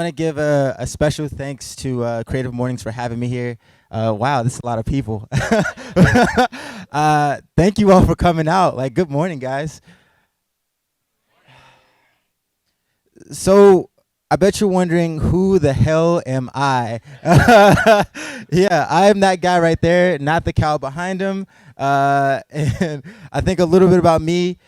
want to give a special thanks to Creative Mornings for having me here. Wow, this is a lot of people. Thank you all for coming out. Like, good morning, guys. So, I bet you're wondering, who the hell am I? Yeah, I am that guy right there, not the cow behind him. And I think a little bit about me.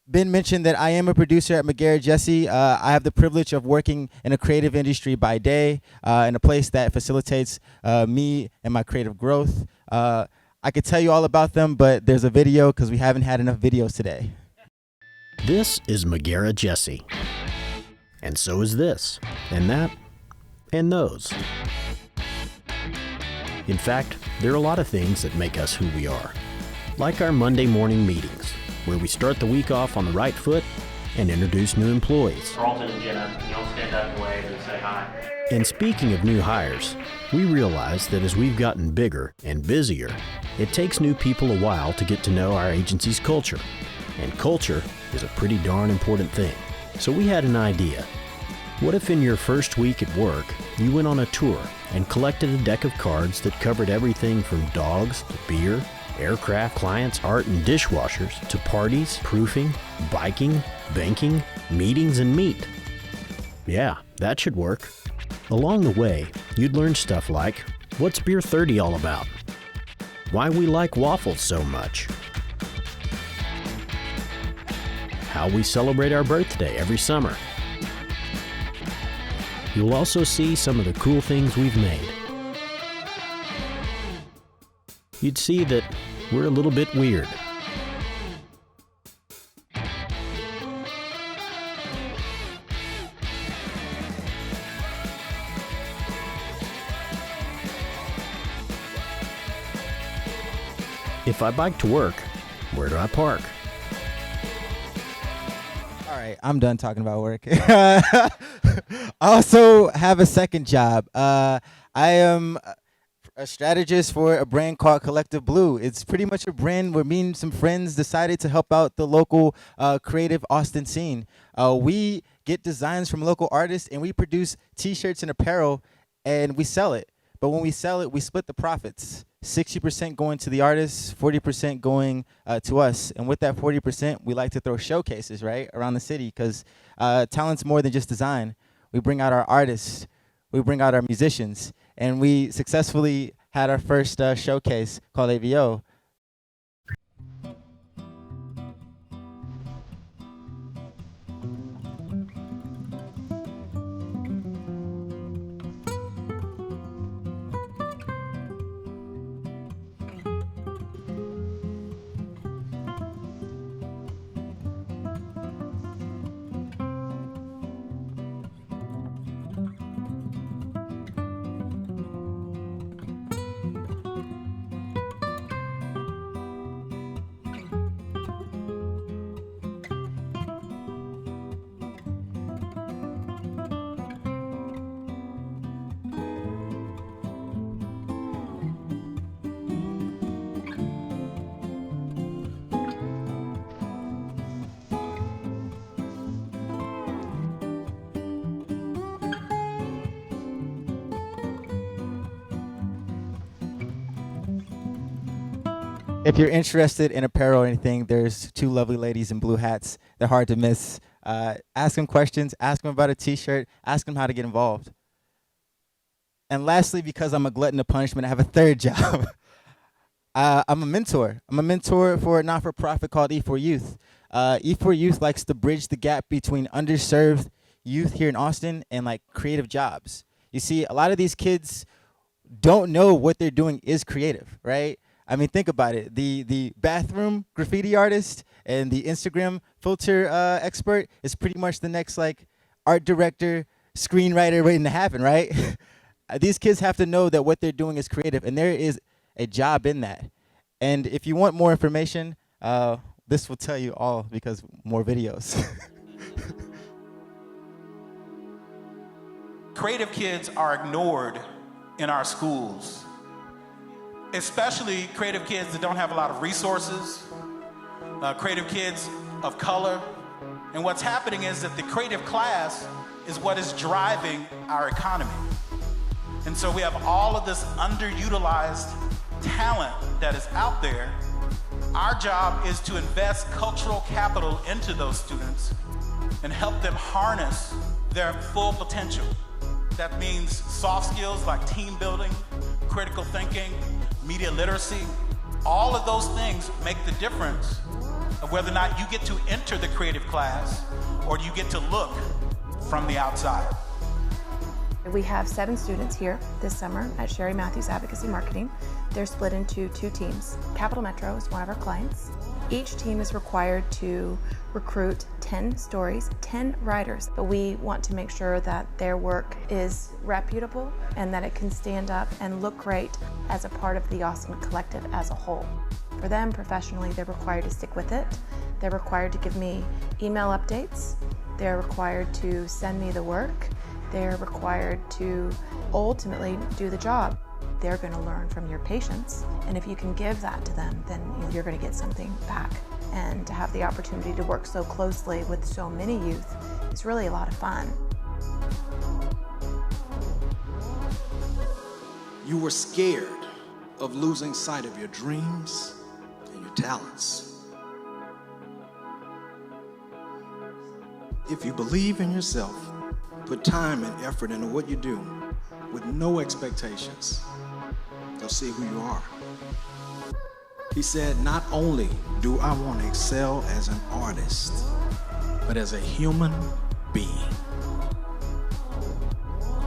Ben mentioned that I am a producer at McGarrett Jesse. I have the privilege of working in a creative industry by day, in a place that facilitates me and my creative growth. I could tell you all about them, but there's a video because we haven't had enough videos today. This is McGarrett Jesse. And so is this, and that, and those. In fact, there are a lot of things that make us who we are. Like our Monday morning meetings, where we start the week off on the right foot and introduce new employees. Carlton and Jenna, you don't stand up and wave and say hi. And speaking of new hires, we realize that as we've gotten bigger and busier, it takes new people a while to get to know our agency's culture. And culture is a pretty darn important thing. So we had an idea. What if in your first week at work, you went on a tour and collected a deck of cards that covered everything from dogs to beer, aircraft, clients, art, and dishwashers, to parties, proofing, biking, banking, meetings, and meat? Yeah, that should work. Along the way, you'd learn stuff like, what's Beer 30 all about? Why we like waffles so much? How we celebrate our birthday every summer. You'll also see some of the cool things we've made. You'd see that we're a little bit weird. If I bike to work, where do I park? All right, I'm done talking about work. I also have a second job. I am a strategist for a brand called Collective Blue. It's pretty much a brand where me and some friends decided to help out the local creative Austin scene. We get designs from local artists and we produce t-shirts and apparel and we sell it. But when we sell it, we split the profits. 60% going to the artists, 40% going to us. And with that 40%, we like to throw showcases, right, around the city, because talent's more than just design. We bring out our artists, we bring out our musicians, and we successfully had our first showcase called AVO. If you're interested in apparel or anything, there's two lovely ladies in blue hats. They're hard to miss. Ask them questions, ask them about a t-shirt, ask them how to get involved. And lastly, because I'm a glutton of punishment, I have a third job. I'm a mentor. I'm a mentor for a not-for-profit called E4 Youth. E4 Youth likes to bridge the gap between underserved youth here in Austin and like creative jobs. You see, a lot of these kids don't know what they're doing is creative, right? I mean, think about it. The bathroom graffiti artist and the Instagram filter expert is pretty much the next like art director, screenwriter waiting to happen, right? These kids have to know that what they're doing is creative, and there is a job in that. And if you want more information, this will tell you all because more videos. Creative kids are ignored in our schools, especially creative kids that don't have a lot of resources, creative kids of color. And what's happening is that the creative class is what is driving our economy. And so we have all of this underutilized talent that is out there. Our job is to invest cultural capital into those students and help them harness their full potential. That means soft skills like team building, critical thinking, media literacy. All of those things make the difference of whether or not you get to enter the creative class or you get to look from the outside. We have 7 students here this summer at Sherry Matthews Advocacy Marketing. They're split into 2 teams. Capital Metro is one of our clients. Each team is required to recruit 10 stories, 10 writers, but we want to make sure that their work is reputable and that it can stand up and look great as a part of the Austin Collective as a whole. For them, professionally, they're required to stick with it. They're required to give me email updates. They're required to send me the work. They're required to ultimately do the job. They're going to learn from your patients, and if you can give that to them, then you're going to get something back. And to have the opportunity to work so closely with so many youth is really a lot of fun. You were scared of losing sight of your dreams and your talents. If you believe in yourself, put time and effort into what you do with no expectations, they'll see who you are. He said, not only do I want to excel as an artist, but as a human being.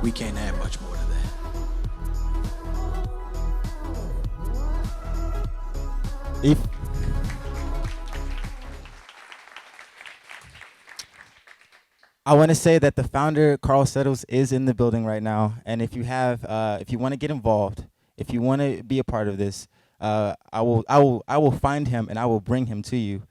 We can't add much more to that. If I want to say that the founder, Carl Settles, is in the building right now, and if you want to get involved, if you want to be a part of this, I will find him and I will bring him to you.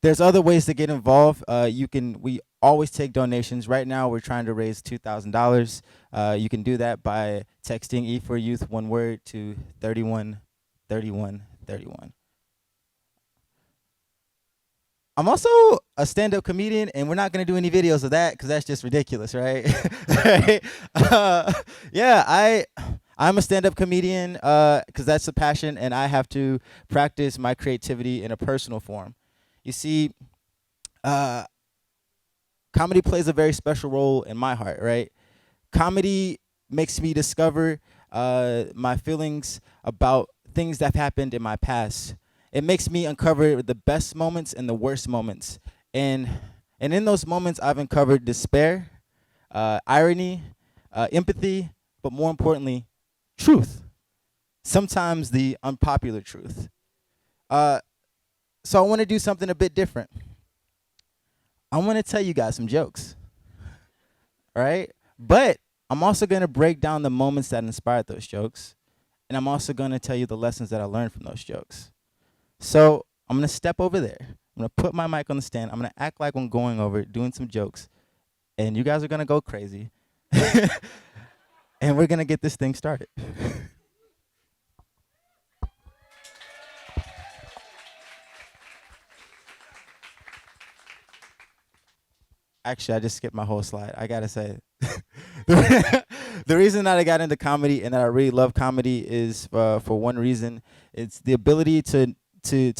There's other ways to get involved. We always take donations. Right now, we're trying to raise $2,000. You can do that by texting E4Youth, one word, to 313131. I'm also a stand-up comedian, and we're not going to do any videos of that because that's just ridiculous, right? I'm a stand-up comedian because that's a passion, and I have to practice my creativity in a personal form. You see, comedy plays a very special role in my heart, right? Comedy makes me discover my feelings about things that have happened in my past. It makes me uncover the best moments and the worst moments. And in those moments, I've uncovered despair, irony, empathy, but more importantly, truth. Sometimes the unpopular truth. So I want to do something a bit different. I want to tell you guys some jokes, right? But I'm also going to break down the moments that inspired those jokes. And I'm also going to tell you the lessons that I learned from those jokes. So I'm going to step over there. I'm going to put my mic on the stand. I'm going to act like I'm going over, doing some jokes. And you guys are going to go crazy. And we're going to get this thing started. Actually, I just skipped my whole slide. I got to say, the reason that I got into comedy and that I really love comedy is for one reason. It's the ability to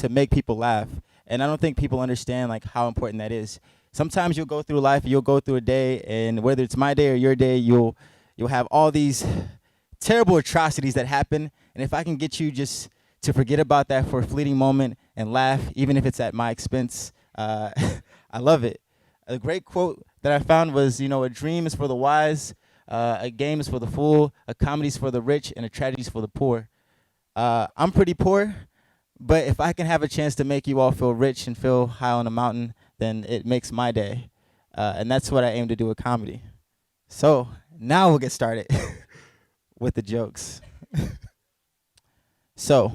make people laugh. And I don't think people understand like how important that is. Sometimes you'll go through life, you'll go through a day, and whether it's my day or your day, you'll have all these terrible atrocities that happen. And if I can get you just to forget about that for a fleeting moment and laugh, even if it's at my expense, I love it. A great quote that I found was, a dream is for the wise, a game is for the fool, a comedy is for the rich, and a tragedy is for the poor. I'm pretty poor. But if I can have a chance to make you all feel rich and feel high on a mountain, then it makes my day. And that's what I aim to do with comedy. So now we'll get started with the jokes. So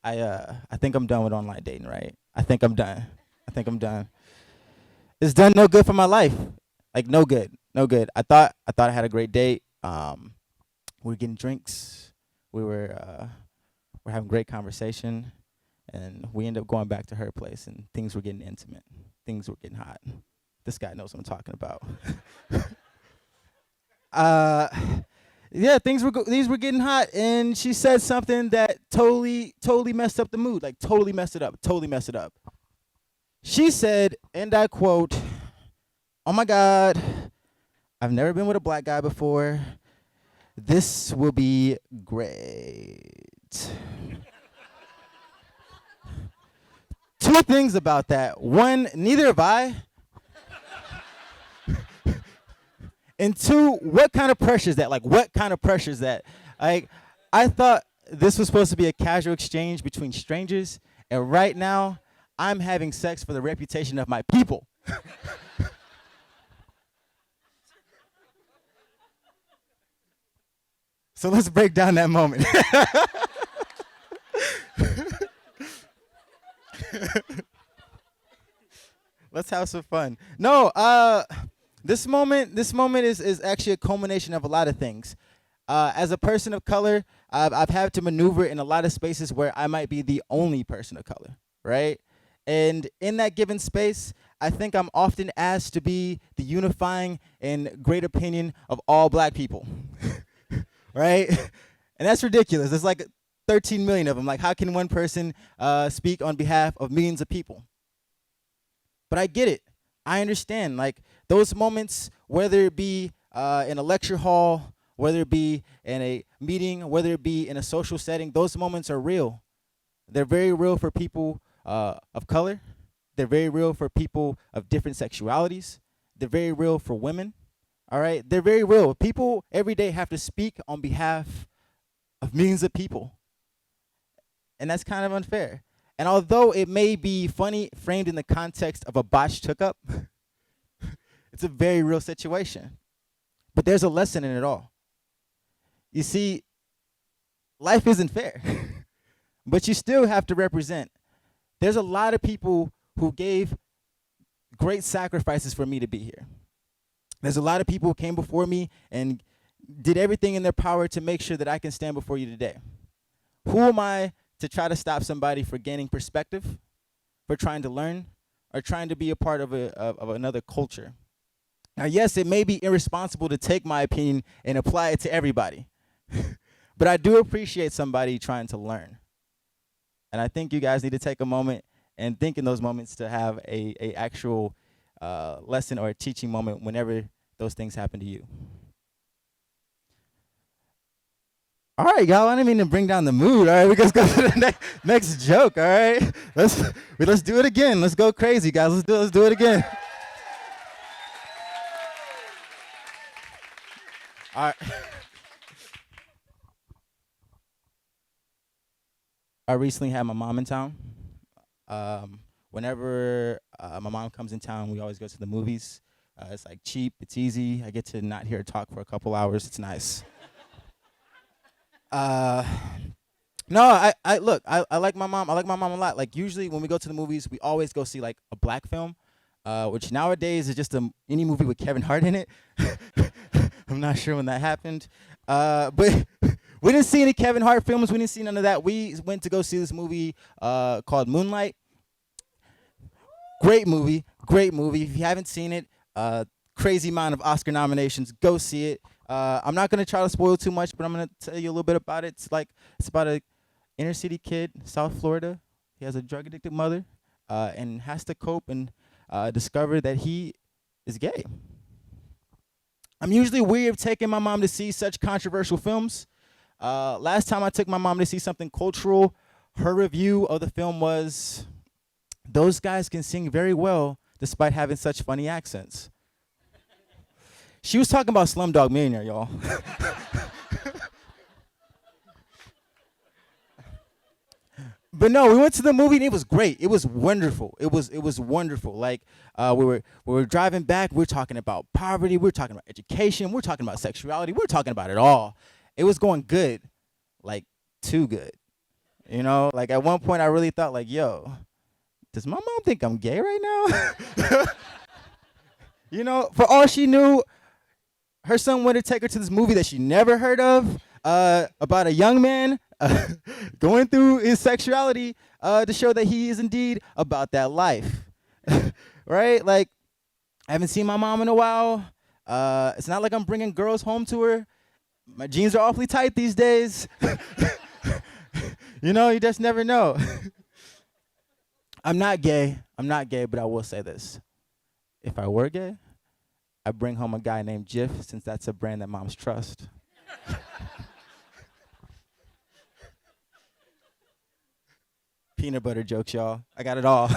I think I'm done with online dating, right? I think I'm done. It's done no good for my life. Like no good. I thought I had a great date. We were getting drinks. We're having great conversation. And we ended up going back to her place, and things were getting intimate. Things were getting hot. This guy knows what I'm talking about. uh, yeah, things were getting hot, and she said something that totally messed up the mood, like totally messed it up. She said, and I quote, "Oh my God, I've never been with a black guy before. This will be great." Two things about that. One, neither have I. And two, what kind of pressure is that? Like, what kind of pressure is that? Like, I thought this was supposed to be a casual exchange between strangers, and right now, I'm having sex for the reputation of my people. So let's break down that moment. Let's have some fun. No, this moment is actually a culmination of a lot of things. As a person of color, I've had to maneuver in a lot of spaces where I might be the only person of color, right? And in that given space, I think I'm often asked to be the unifying and great opinion of all black people, right? And that's ridiculous. There's like 13 million of them. Like, how can one person speak on behalf of millions of people? But I get it. I understand. Like, those moments, whether it be in a lecture hall, whether it be in a meeting, whether it be in a social setting, those moments are real. They're very real for people of color. They're very real for people of different sexualities. They're very real for women. All right? They're very real. People every day have to speak on behalf of millions of people. And that's kind of unfair. And although it may be funny framed in the context of a botched hookup, it's a very real situation. But there's a lesson in it all. You see, life isn't fair, but you still have to represent. There's a lot of people who gave great sacrifices for me to be here. There's a lot of people who came before me and did everything in their power to make sure that I can stand before you today. Who am I to try to stop somebody for gaining perspective, for trying to learn, or trying to be a part of another culture? Now, yes, it may be irresponsible to take my opinion and apply it to everybody, but I do appreciate somebody trying to learn. And I think you guys need to take a moment and think in those moments to have a actual lesson or a teaching moment whenever those things happen to you. All right, y'all. I didn't mean to bring down the mood. All right, we just go to the next joke. All right, let's do it again. Let's go crazy, guys. Let's do it again. All right. I recently had my mom in town. Whenever my mom comes in town, we always go to the movies. It's like cheap. It's easy. I get to not hear her talk for a couple hours. It's nice. No, I look, I like my mom. I like my mom a lot. Like, usually when we go to the movies, we always go see like a black film, which nowadays is just any movie with Kevin Hart in it. I'm not sure when that happened. But we didn't see any Kevin Hart films. We didn't see none of that. We went to go see this movie called Moonlight. Great movie. If you haven't seen it, crazy amount of Oscar nominations. Go see it. I'm not going to try to spoil too much, but I'm going to tell you a little bit about it. It's about a inner city kid, South Florida. He has a drug-addicted mother and has to cope and discover that he is gay. I'm usually weary of taking my mom to see such controversial films. Last time I took my mom to see something cultural, her review of the film was, "Those guys can sing very well despite having such funny accents." She was talking about Slumdog Millionaire, y'all. But no, we went to the movie and it was great. It was wonderful. It was wonderful. Like, we were driving back. We were talking about poverty. We were talking about education. We were talking about sexuality. We were talking about it all. It was going good, like too good. You know, like at one point I really thought like, yo, does my mom think I'm gay right now? You know, for all she knew, her son wanted to take her to this movie that she never heard of, about a young man going through his sexuality to show that he is indeed about that life. Right? Like, I haven't seen my mom in a while. It's not like I'm bringing girls home to her. My jeans are awfully tight these days. You know, you just never know. I'm not gay, but I will say this. If I were gay, I'd bring home a guy named Jif, since that's a brand that moms trust. Peanut butter jokes, y'all. I got it all.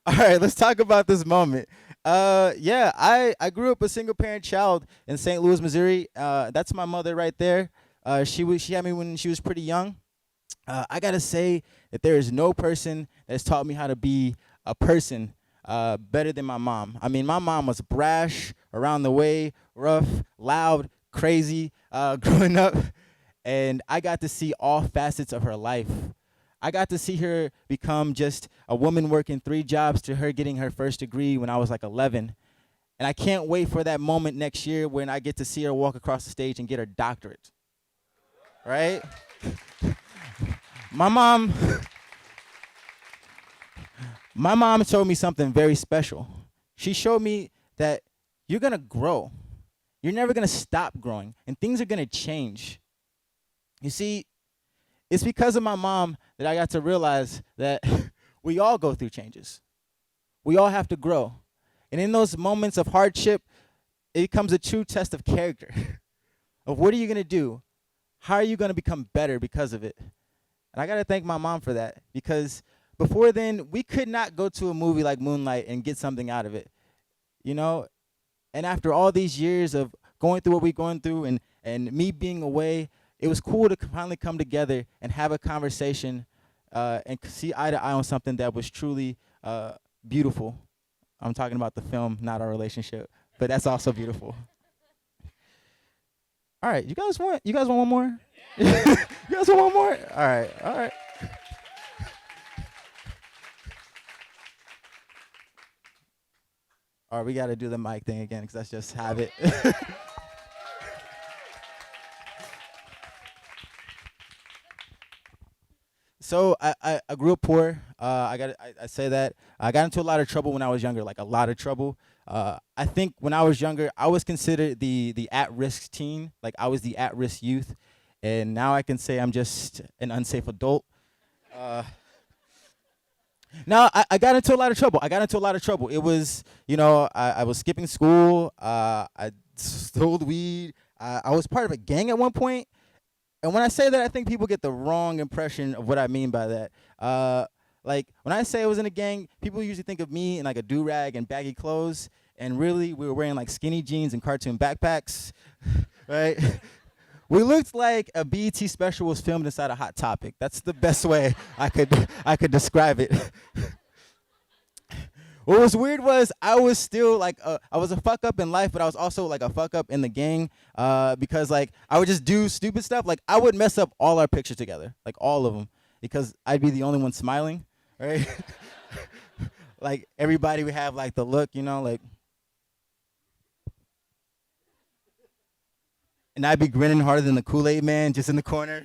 All right, let's talk about this moment. Yeah, I grew up a single parent child in St. Louis, Missouri. That's my mother right there. She had me when she was pretty young. I gotta say that there is no person that's taught me how to be a person better than my mom. I mean, my mom was brash, around the way, rough, loud, crazy growing up, and I got to see all facets of her life. I got to see her become just a woman working 3 jobs to her getting her first degree when I was like 11. And I can't wait for that moment next year when I get to see her walk across the stage and get her doctorate. Right? My mom showed me something very special. She showed me that you're going to grow. You're never going to stop growing, and things are going to change. You see, it's because of my mom that I got to realize that we all go through changes. We all have to grow. And in those moments of hardship, it becomes a true test of character. Of what are you going to do? How are you going to become better because of it? And I got to thank my mom for that, because before then, we could not go to a movie like Moonlight and get something out of it. You know? And after all these years of going through what we're going through and me being away, it was cool to finally come together and have a conversation and see eye to eye on something that was truly beautiful. I'm talking about the film, not our relationship, but that's also beautiful. All right, you guys want one more? You guys want one more? All right. All right, we got to do the mic thing again because that's just habit. So I grew up poor. I say that. I got into a lot of trouble when I was younger, like a lot of trouble. I think when I was younger, I was considered the at-risk teen. Like I was the at-risk youth. And now I can say I'm just an unsafe adult. Now, I got into a lot of trouble. It was, I was skipping school. I stole weed. I was part of a gang at one point. And when I say that, I think people get the wrong impression of what I mean by that. Like, when I say I was in a gang, people usually think of me in, like, a do-rag and baggy clothes. And really, we were wearing, like, skinny jeans and cartoon backpacks, right? We looked like a BET special was filmed inside a Hot Topic. That's the best way I could describe it. What was weird was I was still like I was a fuck up in life, but I was also like a fuck up in the gang because like I would just do stupid stuff. Like I would mess up all our pictures together, like all of them, because I'd be the only one smiling, right? Like everybody would have like the look, like. And I'd be grinning harder than the Kool-Aid man just in the corner.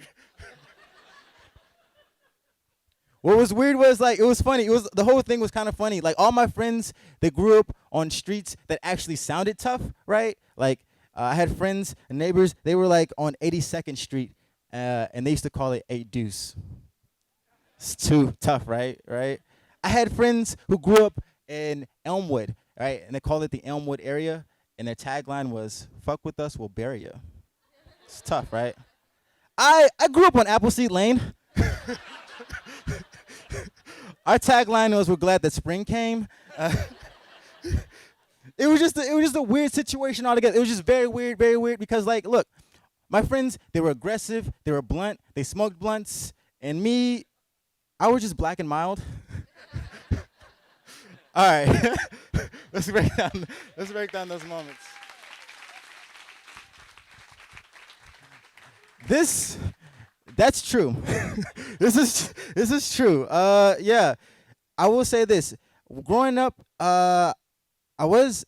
What was weird was like it was funny. The whole thing was kind of funny. Like all my friends, they grew up on streets that actually sounded tough, right? Like I had friends and neighbors. They were like on 82nd Street, and they used to call it 8 Deuce. It's too tough, right? Right. I had friends who grew up in Elmwood, right, and they called it the Elmwood area, and their tagline was "Fuck with us, we'll bury you." It's tough, right? I grew up on Appleseed Lane. Our tagline was "We're glad that spring came." It was just a weird situation altogether. It was just very weird because like, look, my friends, they were aggressive, they were blunt, they smoked blunts, and me, I was just black and mild. All right, let's break down those moments. That's true. This is true. Yeah, I will say this. Growing up, I was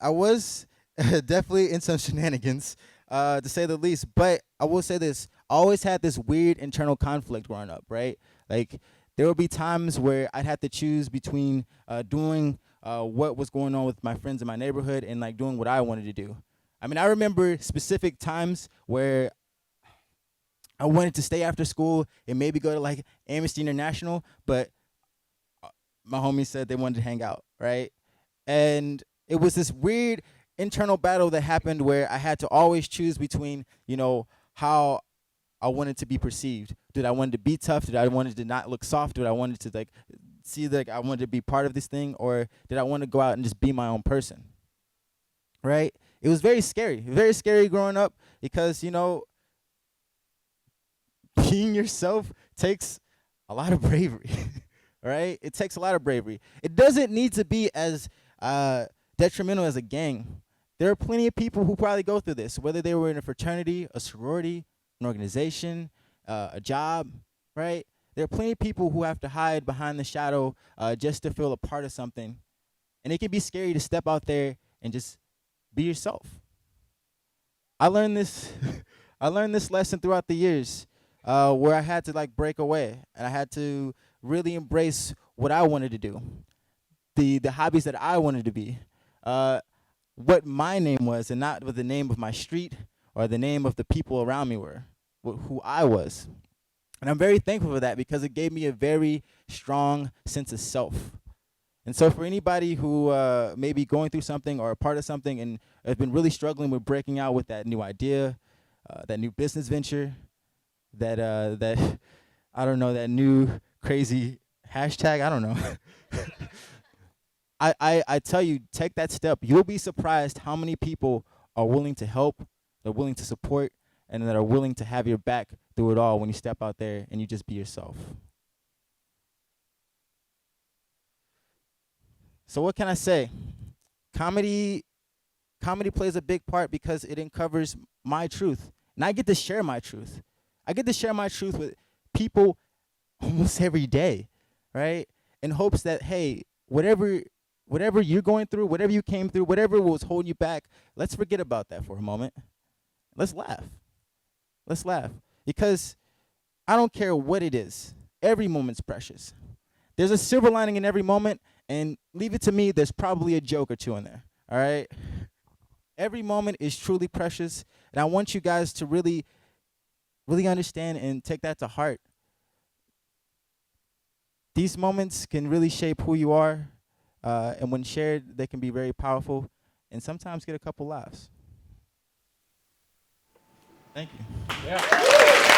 definitely in some shenanigans, to say the least. But I will say this. I always had this weird internal conflict growing up, right? Like there would be times where I'd have to choose between doing what was going on with my friends in my neighborhood and like doing what I wanted to do. I mean, I remember specific times where I wanted to stay after school and maybe go to like Amnesty International, but my homies said they wanted to hang out, right? And it was this weird internal battle that happened where I had to always choose between, you know, how I wanted to be perceived. Did I want to be tough? Did I wanted to not look soft? Did I wanted to like see like I wanted to be part of this thing, or did I want to go out and just be my own person? Right? It was very scary growing up because, you know, being yourself takes a lot of bravery. Right? It takes a lot of bravery. It doesn't need to be as detrimental as a gang. There are plenty of people who probably go through this, whether they were in a fraternity, a sorority, an organization, a job, right? There are plenty of people who have to hide behind the shadow just to feel a part of something. And it can be scary to step out there and just be yourself. I learned this I learned this lesson throughout the years where I had to like break away, and I had to really embrace what I wanted to do, the hobbies that I wanted to be, what my name was, and not what the name of my street or the name of the people around me were, who I was. And I'm very thankful for that because it gave me a very strong sense of self. And so for anybody who may be going through something or a part of something and has been really struggling with breaking out with that new idea, that new business venture, that I don't know, that new crazy hashtag, I don't know. I tell you, take that step. You'll be surprised how many people are willing to help, they're willing to support, and that are willing to have your back through it all when you step out there and you just be yourself. So what can I say? Comedy plays a big part because it uncovers my truth. And I get to share my truth. I get to share my truth with people almost every day, right? In hopes that, hey, whatever you're going through, whatever you came through, whatever was holding you back, let's forget about that for a moment. Let's laugh. Let's laugh. Because I don't care what it is. Every moment's precious. There's a silver lining in every moment, and leave it to me, there's probably a joke or two in there, all right? Every moment is truly precious, and I want you guys to really, really understand and take that to heart. These moments can really shape who you are, and when shared, they can be very powerful and sometimes get a couple laughs. Thank you. Yeah.